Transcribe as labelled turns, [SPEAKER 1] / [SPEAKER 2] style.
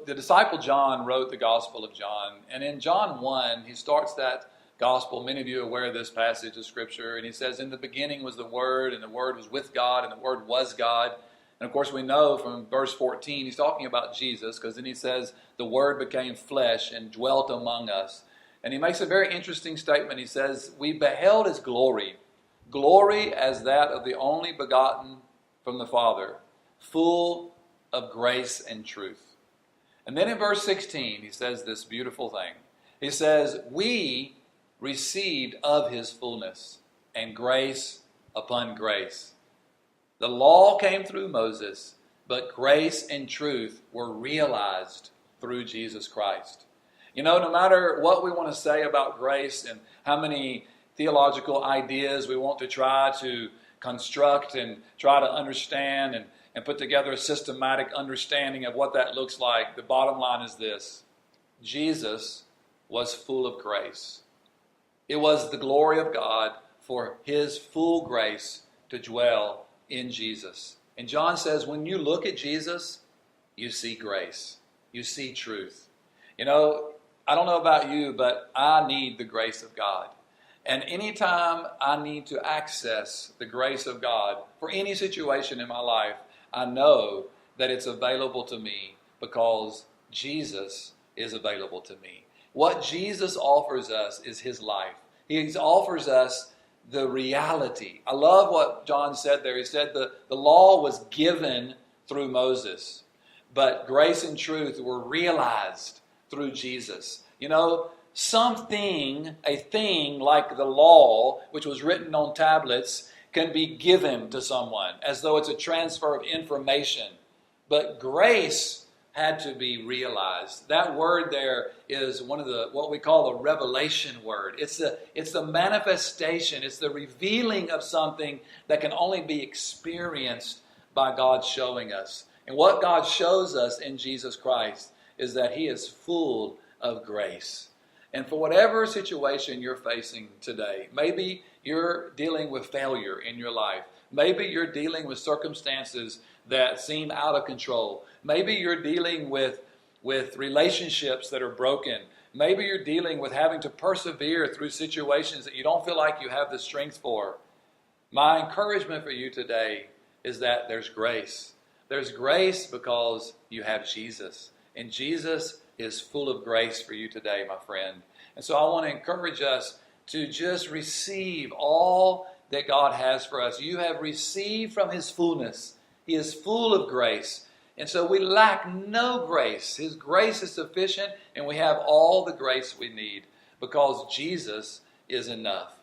[SPEAKER 1] the disciple John wrote the Gospel of John. And in John 1, he starts that Gospel. Many of you are aware of this passage of Scripture. And he says, in the beginning was the Word, and the Word was with God, and the Word was God. And of course, we know from verse 14, he's talking about Jesus, because then he says, the Word became flesh and dwelt among us. And he makes a very interesting statement. He says, we beheld his glory, glory as that of the only begotten from the Father, full of grace and truth. And then in verse 16, he says this beautiful thing. He says, we received of his fullness, and grace upon grace. The law came through Moses, but grace and truth were realized through Jesus Christ. You know, no matter what we want to say about grace and how many theological ideas we want to try to construct and try to understand and put together a systematic understanding of what that looks like, the bottom line is this: Jesus was full of grace. It was the glory of God for his full grace to dwell in Jesus. And John says, when you look at Jesus, you see grace. You see truth. You know, I don't know about you, but I need the grace of God. And anytime I need to access the grace of God for any situation in my life, I know that it's available to me because Jesus is available to me. What Jesus offers us is his life. He offers us the reality. I love what John said there. He said the law was given through Moses, but grace and truth were realized through Jesus. You know, a thing like the law, which was written on tablets, can be given to someone as though it's a transfer of information. But grace had to be realized. That word there is one of what we call the revelation word. It's the manifestation. It's the revealing of something that can only be experienced by God showing us. And what God shows us in Jesus Christ is that he is full of grace. And for whatever situation you're facing today, maybe you're dealing with failure in your life. Maybe you're dealing with circumstances that seem out of control. Maybe you're dealing with relationships that are broken. Maybe you're dealing with having to persevere through situations that you don't feel like you have the strength for. My encouragement for you today is that there's grace. There's grace because you have Jesus. And Jesus is full of grace for you today, my friend. And so I want to encourage us to just receive all that God has for us. You have received from his fullness. He is full of grace. And so we lack no grace. His grace is sufficient, and we have all the grace we need because Jesus is enough.